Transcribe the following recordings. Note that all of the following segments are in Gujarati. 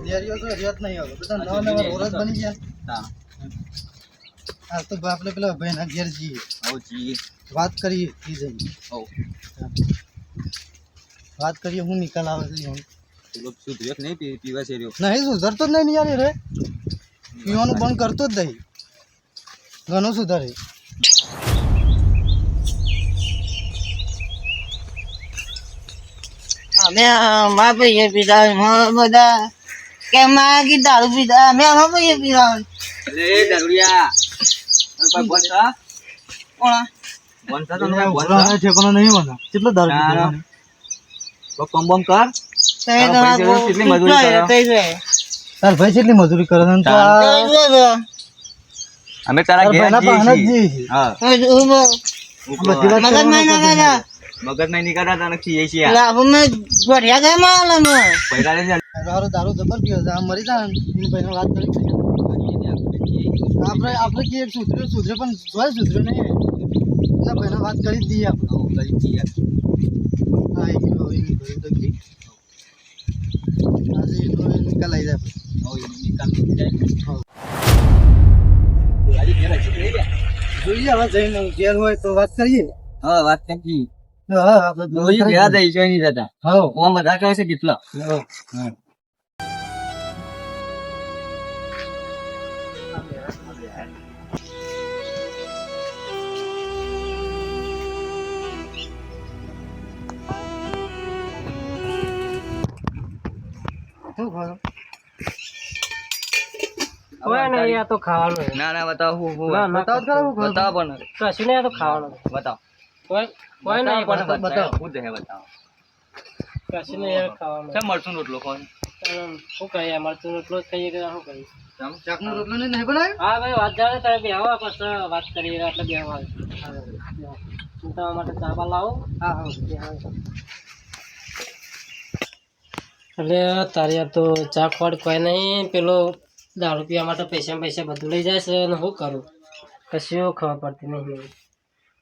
ડેરીઓ તો રેત નહીં આવે બધા નવા નવા રોરસ બની ગયા આ તો આપણે પેલા ભાઈના ઘેર જઈએ વાત કરીએ વાત કરીએ હું નિકાલ આવે છે સુધરે નહીં પીવા છે નહીં સુધરતો જ નહીં યાર રે પીવાનું બંધ કરતો જ નહીં ઘણું સુધારે અમે મારા ભાઈએ પીધા બધા કે માગી દારૂ પીધા અમે અમારા ભાઈએ પીધા દારૂડિયા કેટલો દારૂ કમ કર તાર ભાઈ કેટલી મજૂરી કરે અમે તારા ઘેર મગજ નહીં નીકળતા તને ખીએ છીએ દારૂ જબર પીવે છે મરી જાય ભાઈ વાત કરી આપણે કે સુધરે પણ જોય સુધરે નહીં એના ભાઈને વાત કરી દઈએ આપણે નિકાલ આવી જાય જોઈએ હવે જઈને ઘેર હોય તો વાત કરીએ હા વાત કરી આપણે ભેળા દઈશું નહીં જતા હા બધા કહે છે કેટલા તો ખાવાનું ના ના બતાવ બતાવ પણ કશું નહીં તો ખાવાનું બતાવ કોઈ નહીં બતાવ હું દે બતાવ કશું નહીં ખાવાનું કેમ મરચું રોટલો કોણ શું કરીએ મરચું રોટલો જ ખાઈએ કે શું કરીએ ચાકનો રોટલો નહીં બનાવ્યો હા ભાઈ વાત જાણે તમે બેહવા પછી વાત કરીએ એટલે બેહવા હું તમારા માટે ચાબા લાવો હા એટલે તારે તો ચા ખોડ કોઈ નહીં પેલો દારૂ પીવા માટે પૈસા બધું લઈ જાય છે અને શું કરું કશું ખબર પડતી નહીં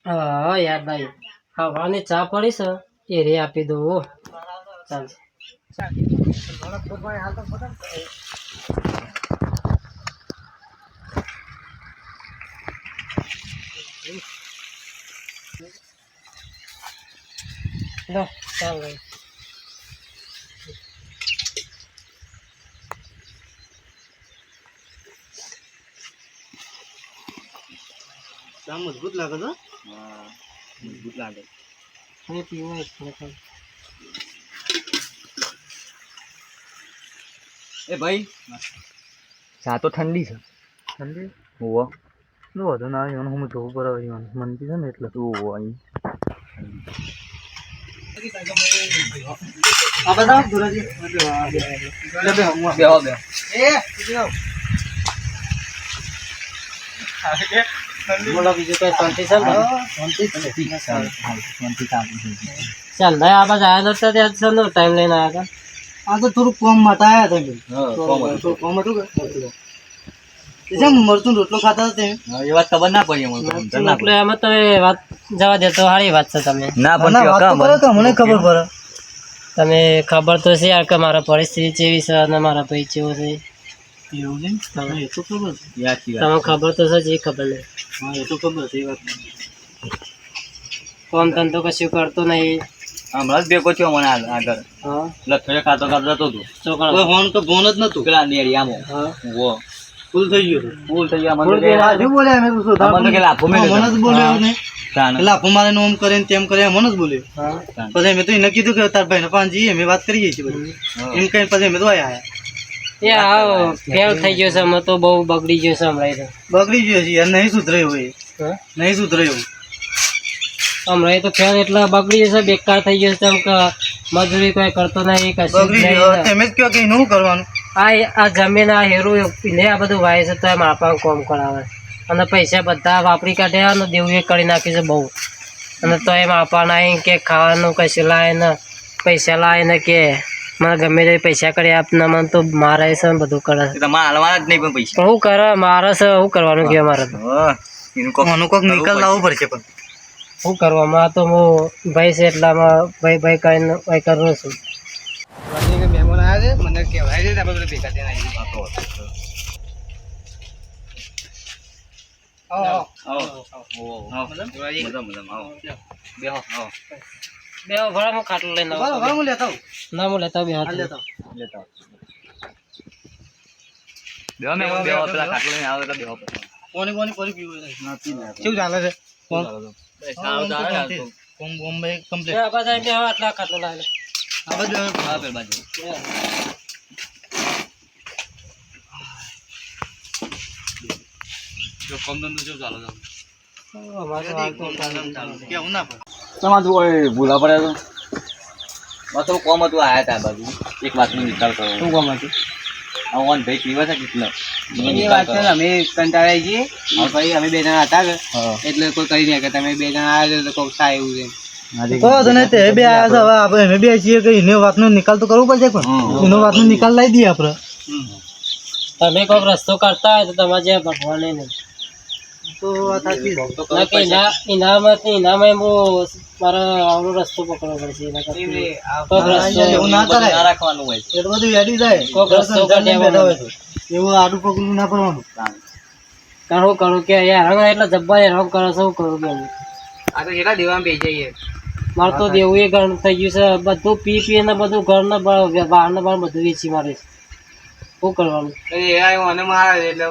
હા યાદ ભાઈ હવાની ચા પડી છે એ રે આપી દઉં ચાલશે ચાલ ભાઈ ચા મજબૂત લાગે છે મજબૂત લાગે એ ભાઈ ચા તો ઠંડી છે ઠંડી હોવો નો વધુ ના આવે હું જોવું પડે મનતી છે ને એટલે હોવો અહીં આ બધા ધુરાજી બેહો બોલો બીજું કઈ શાંતિ છે ને ચાલ ભાઈ આ બાજુ આવ્યા નતા ત્યાં છે ટાઈમ લઈને આવ્યા આ તો થોડું કોમ માટે આવ્યા હતા કોમ હતું કે મરચું રોટલો ખાતા હતા એ વાત ખબર ના પડી એટલે એમાં તમે વાત જવા દે તો સારી વાત છે તમે ના પણ મને ખબર પડે તમે ખબર તો છે યાર કે મારા પરિસ્થિતિ કેવી છે અને મારા ભાઈ કેવો છે એવું છે એ તો ખબર તમને ખબર તો છે જે ખબર નહીં હા એ તો ખબર છે એ વાત કોમ ધંધો કશું કરતો નહીં હમણાં જ ભેગો થયો મને આગળ હા લખે ખાતો જતો હતો છોકરા ફોન તો ફોન જ નતું પેલા નેરિયામાં હા વો ફૂલ થઈ ગયો ફૂલ થઈ ગયા હજુ બોલ્યા અમે તો મને કે લાફો મેં મને જ બોલ્યો ને તાણ લાફો મારે ઓમ કરે ને તેમ કરે મને જ બોલ્યો હા પછી મેં તો એને કીધું કે તાર ભાઈ ને પાંચ જઈએ અમે વાત કરીએ છીએ બધી એમ કઈ પછી અમે તો આયા એ આવો ફેલ થઈ ગયો છે અમે તો બહુ બગડી ગયો છે હમણાં બગડી ગયો છે યાર નહીં સુધરે એવું એ તો નહીં સુધરે એવું હમણાં તો ફેલ એટલા બગડી જશે બેકાર થઈ ગયો છે એમ કે મજૂરી કોઈ કરતો નહીં કશું બગડી ગયો તમે જ કહો કે એનું શું કરવાનું આ જમીન આ હેરું ને આ બધું વાય છે તો એમ આપણને કોમ કરાવે અને પૈસા બધા વાપરી કાઢ્યા અને દેવું એ કરી નાખી છે બહુ અને તો એમ આપવાના અહીં કે ખાવાનું કશું લાવે ને પૈસા લાવે ને કે મને ગમે તે પૈસા કરી આપને મને તો મારે છે ને બધું કરે છે તમારે હાલવાના જ નહીં પણ પૈસા શું કરે મારે છે શું કરવાનું કે મારે તો એનું કોક નિકાલ લાવવું પડશે પણ શું કરવામાં તો હું ભાઈ છે એટલામાં ભાઈ કરીને ભાઈ કરું છું કે મહેમાન આવ્યા છે મને કહેવાય છે આપણે બધા ભેગા થઈને આવીએ. બેહો ભલા હું ખાટલું લઈને આવું. હું લેતા આવું. ના હું લેતા બેહો લેતા કોની કોની પરી પીવું છે કેવું ચાલે છે કોણ કોમ બોમ્બે કમ્પ્લીટ આ બધા બેહો આટલા ખાટલું લાવે. આ બાજુ કેવું ના પડે તમારું કોઈ ભૂલા પડે તો કોમ હતું આયા હતા બાજુ એક વાતનો નિકાલ કરો. શું કામ હતું આવવાન ભાઈ પીવા છે કેટલો એ વાત છે ને અમે કંટાળાઈ છીએ હવે ભાઈ અમે બે જણા હતા કે એટલે કોઈ કરી નહીં કે તમે બે જણા આવ્યા છો તો કોક થાય એવું છે કહો તો નહીં તે બે આવ્યા છે હવે આપણે અમે બે છીએ કે એનો વાતનો નિકાલ તો કરવો પડશે પણ એનો વાતનો નિકાલ લાવી દઈએ આપણે તમે કોઈક રસ્તો કરતા હોય તો તમારે જે ભગવાને નહીં તો વાત સાચી ઇનામ હું મારે આવડો રસ્તો પકડવો પડશે એના કરતા એવું ના ના કરાય રાખવાનું હોય છે. એટલું બધું યાદી જાય કોક રસ્તો કાઢી બેઠા હોય તો એવું આડું પગલું ના પડવાનું કરું કરું કે યાર એટલે જબ્બર હેરાન કરો છો, શું કરું કે આ તો કેટલા દેવામાં બે જઈએ મારે તો દેવું એ ઘર થઈ ગયું છે. બધું પી ને બધું ઘરના બહાર ને બહાર બધું વેચી મારે છે. શું કરવાનું? મને મારે એટલે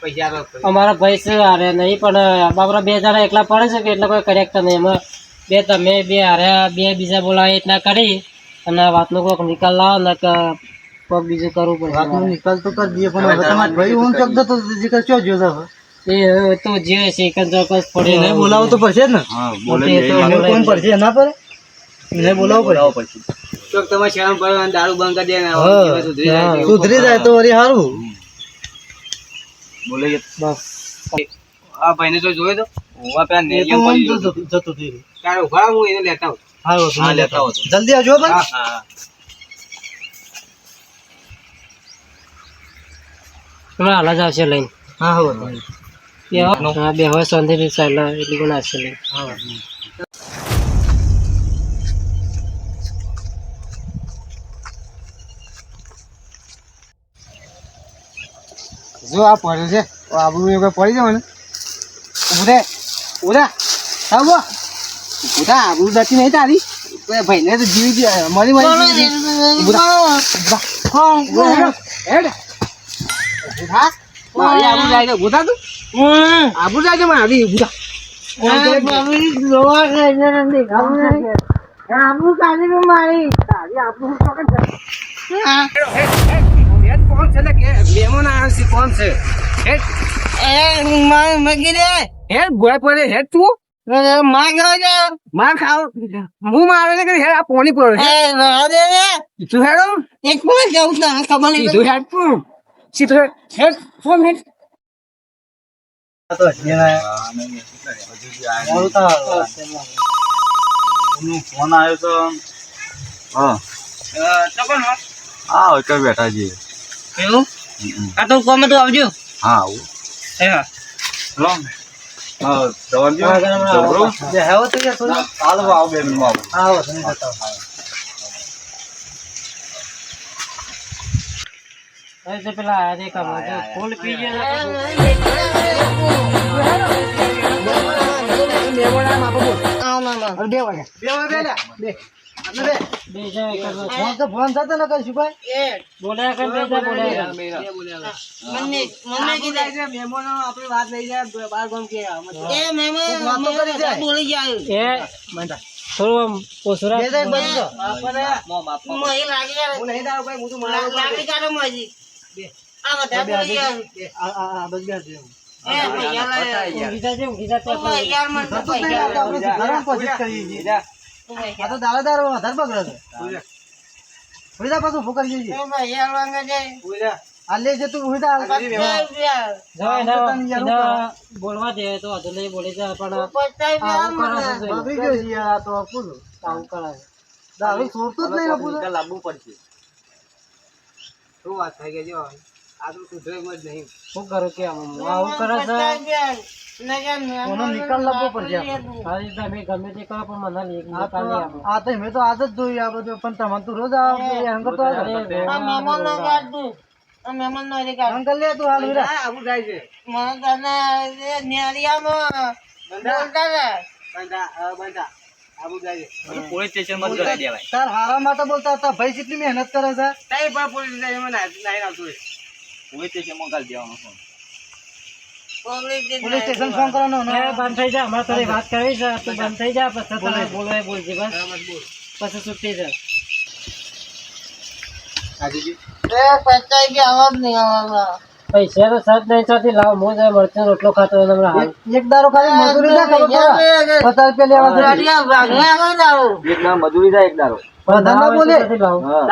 પૈસા અમારા ભાઈ છે હારે નહીં પણ આપણા બે જણા એકલા પડે છે કે એટલે કોઈ કરેક્ટર નહીં. એમાં બે તમે બે હાર્યા બે બીજા બોલાવે એટલા કરી અને આ વાતનો કોઈક નિકાલ લાવો ને કે કોઈક બીજું કરવું પડે. વાતનો નિકાલ તો કરી દઈએ પણ હવે તમારે ભાઈ હું શબ્દ તો જીકર ક્યાં જોયો છે એ તો જે છે એક ચોક્કસ પડે એને બોલાવવું તો પડશે જ ને કોણ પડશે ના પડે એને બોલાવવું પડશે ચોક તમારે શરમ પડે દારૂ બંધ કરી દે સુધરી જાય તો વળી સારું બોલે બસ. આ ભાઈને જો જોયો તો જતો થઈ તારે ઉભા હું એને લેતા આવું હા લેતા આવો તો. જલ્દી આવજો ભાઈ હા હમણાં હાલ જ આવશે લઈને. હા હા બે હવે સોંધી ચાલ્યા એટલી પણ આવશે લઈને. જો આ પડે છે આબુ એ પડી જાય ને ઉધે ઉધા આવો ઉધા આબુ દતી નહીં તારી ભાઈને તો જીવી મળી હેડ ઉધા મારી આબુ જાય છે ઉધા તું આબુ જાય છે મારી ઉધા કોણ છે માર ખાવ હું મારે ને હેડ આ પોણી પડે તું હેડો એક પર જાઉં ખબર નહીં તું હેડ તું સીધો હેડ ફોન હેડ ફોન આવ્યો તો હા હા કઈ બેઠા છીએ. એવું આ તો કોમે તો આવજો. હા આવું હા જવાનું હાલ આવો 2 મિનિટમાં આવો. પેલા આજે ફૂલ પી ગયો ફોન થતો ને કઈ બોલ્યા કર મહેમાનો આપણી વાત લઈ જાય બાર ગામ કે થોડું પોસરા દાદાદાર વધારે બગડે છે પાછું ફોકરી આલે છે તું બોલવા દે તો હજુ નહીં બોલી જાય પણ આવું કરે દારૂ છોડતો જ નહીં લાવવું પડશે. શું વાત થાય કે જો આ તો સુધરે જ નહીં શું કરું કે આવું કરે છે કોનો નિકાલ લાવવો પડશે હારી તમે ગમે તે કરો પણ મને નિકાલ નહીં આપો. આ તો મેં તો આજ જ જોયું આ બધું પણ તમારે તો રોજ અંકલ તો અંકલ લે તું હાલ વીરા આવું જાય છે પોલીસ સ્ટેશન માં જ કરાવી દેવાય. તાર હારા માટે બોલતા હતા ભાઈ કેટલી મહેનત કરે છે પોલીસ સ્ટેશન માં કરી દેવાનો ફોન. પોલીસ સ્ટેશન ફોન કરવાનો એ બંધ થઈ જા, અમારે થોડી વાત કરવી છે. તું બંધ થઈ જા, પછી તારે બોલવાય બોલજે બસ. પછી છૂટી જા. પૈસા તો સજ નહીં ચાલતી, લાવ હું જ મરચું રોટલો ખાતો હોય ને હમણાં હાલ. એક દારો ખાલી મજૂરી ના ખબર પડે 50 રૂપિયા લેવા છે એક દાડો મજૂરી થાય, એક દાડો. પ્રધાન ના બોલે નથી લાવ. હા.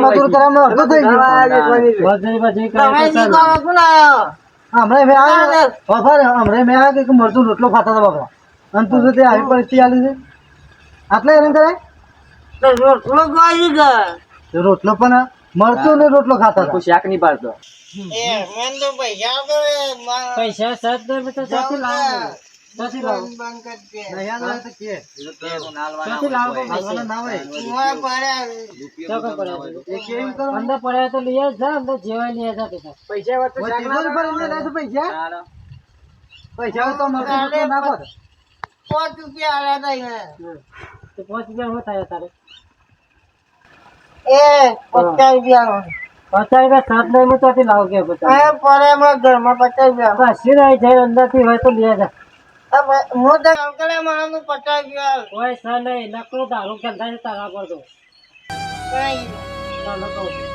મજૂર કરવામાં અડધો થઈ ગયો મજૂરી બજૂરી કરે તો ચાલે. હમણાં મેં આવ્યો હમણાં મેં આવ્યો કે મરચું રોટલો ખાતા હતા બાપા અને તું તે આવી પરિસ્થિતિ આલી છે આટલા હેરાન કરે રોટલો પણ મરચું ને રોટલો ખાતા હતા કોઈ શાક નહીં પાડતો. પૈસા સજ નહીં તો ચાલતી લાવ. ચાલતી લાવ. નહીં આવે તો કે ચાલતી લાવ પણ હાલવાના ના હોય ચોકર પડ્યા છે. એ કેમ કરો અંદર પડ્યા તો લઈ જ જા, અંદર જેવાય લઈ જા તું. પૈસા હોય તો તિજોરી ભરીને લઈ લે તો પૈસા હોય તો મરચું રોટલો ના પડે તો 5 રૂપિયા શું થાય તારે? 50 રૂપિયા સજ નહીં હું ત્યાંથી લાવ કે 50 કશું નહીં જાય, અંદરથી હોય તો લઈ જા. કોઈ સર નહીં, નકરો દારૂ ગંધા છે તારા પર તો. ચાલો કહું છું.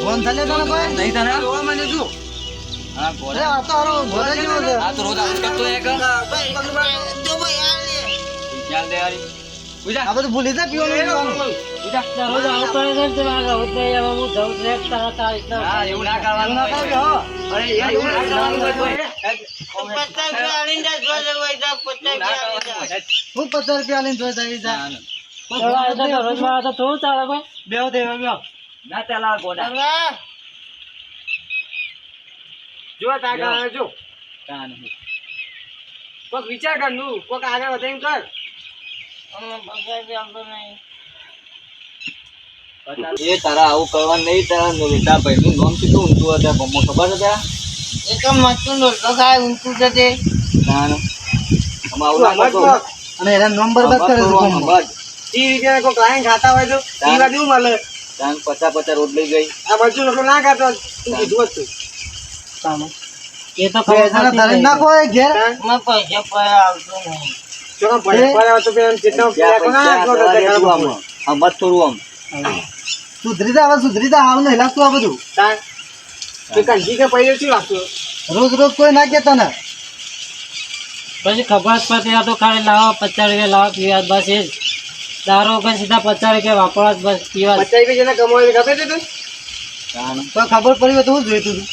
ફોન થલે તને કોઈ નહીં તને? હા, અરે ગોળા. આ તો હારો ઘોડે જેવો છે આ તો રોજ આવું કરતો હોય કે? ચાલ દે હારી. ઉજા. આ બધું ભૂલી જા પીવાનું ઉજા. દરરોજ આવું કરે છે ને તે આ રહું જ નહીં. હવે હું જાઉં છું એક તારા તારીખ હા, એવું ના કરવાનું હોય. અરે યાર, એવું ના કરવાનું હોય કોઈ. એવું ના કરવાનું હોય. હું 50 રૂપિયા લઈને જોઈ જાય જા દરરોજ માં તો થોડું ચાલે ભાઈ. બેવ દે બેવ ના ચાલ આ ગોડા. જો તાકા જો કાન હું. કોક વિચાર કર નું કોક આગળ વધીને કર એ તારા આવું કરવાનું નહીં. તારા નોરતા ભાઈ નું નામ કેટલું ઊંચું હતા ગમો ખબર છે તારા? કાન. આમાં આવું ના કરતો. અને એના નંબર બસ કરે છે ફોન બસ. 30 રૂપિયા કોક લાઈન ખાતા હોય તો પીવા દેવું મળે કાન 50 રોજ લઈ ગઈ. આ મરચું લોકો ના ખાતો તું કીધું હતું એ તો બે ખબર જણા ધરી નાખો એ ઘેર જો ભલે પડ્યા તો પેલા જેટલા ત્યાં પેલા કોના પૈસા આટલો જવા દેતું આમાં. આમ મત થોડું આમ. સુધરી જા હવે સુધરી જા હાલ નહીં લાગતું આ બધું કે કંજી કે પૈસે શું લાગતું રોજ રોજ કોઈ ના કે તને પછી ખબર જ પડતી. આ તો ખાલી લાવો 50 રૂપિયા લાવો પીવા બસ એ જ. દારૂ વગર સીધા 50 રૂપિયા વાપરવા જ બસ પીવા જ. 50 રૂપિયા જેને કમાય ખબર છે તું કાન. તો ખબર પડી હોય તો હું જોઈતું તું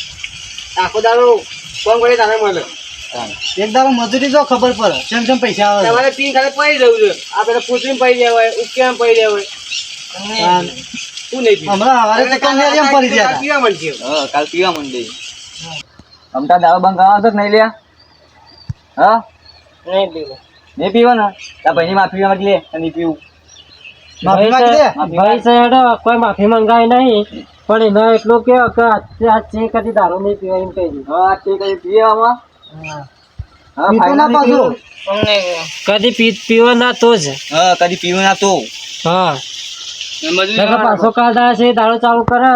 આખો દાડો કોણ કરે તારે મળે કાન. એક દાડો મજૂરી જો ખબર પડે જેમ પૈસા આવે તમારે પી ખાલી પડી જવું છે આ પેલા પૂછડીને પડી જાય હોય ઉકેમ પડી જાય હોય શું નહીં હમણાં હવારે તો કંગેરિયામાં પડી ગયા પીવા મળશે હા, કાલ પીવા મંડી. અમતા દારૂ બંધ કરવાનો છે કે નહીં લ્યા? હા, નહીં પીવું. નહીં પીવો ને તાર ભાઈની માફી માંગી લે અને નહીં પીવું. માફી માંગી દે ભાઈ સાહેબ કોઈ માફી મંગાવી નહીં, પણ એને એટલું કે આ છે કદી દારૂ નહીં પીવા એમ કહી દીધું. હા, ઠીક છે, પીએ આમાં. હા, પીતો ના ફાઇનલી પાછું પીવું. કદી પીવો ના તો જ. હા, કદી પીવું ના તો. હા નકર પાછો કાઢા છે દારૂ ચાલુ કરે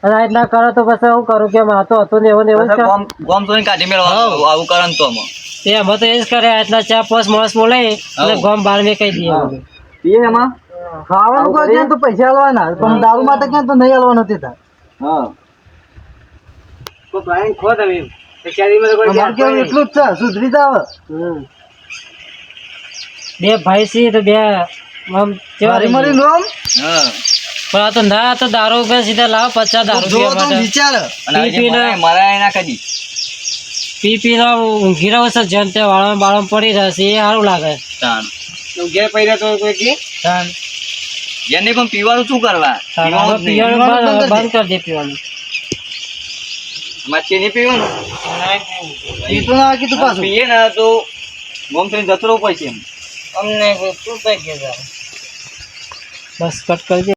અને આ રીતના કરે તો પછી હું કરું કે મારે તો હતું ને એવું ને એવું જ કરે. ગોમ તો કાઢી મેળવાનું આવું કરે ને તો આમાં. તે એમાં તો એ જ કરે. આટલા 4-5 માણસ બોલે અને ગોમ બાર મેં કહી દઈએ બધું. પીએ એમાં. ખાવાનું કોઈ ક્યાં તો પૈસા આલવાના પણ દારૂ માટે ક્યાં તો નહીં આલવાનું તે તાર હા, અમારે કેવું એટલું જ છે સુધરી જાવ બે ભાઈ છે તો બે આમ કેવા મારી રહી મારી ગયા. લોમ હા. પણ આ તો ના આ તો દારૂ વગર સીધા લાવો 50 દારૂ જો પીવા તો માટે. વિચાર અને આજે પી ને. મરાય ના કદી. પી ઊંઘી રહ્યો છે જેમ તે વાળા બાળા પડી રહેશે એ સારું લાગે. તાણ. ઘેર પૈડા તો કોઈ કે તાન જેને પણ પીવાનું શું કરવા પીવાનું જ નહીં. પીવાનું બંધ કરી દે પીવાનું મારે ચીની પીવાનું પીતો ના કીધું પાછું પીએ ને તો ગોમ થઈને જતો રહેવું પડશે એમ. અમને શું થઈ ગયું બસ કટ કરી દે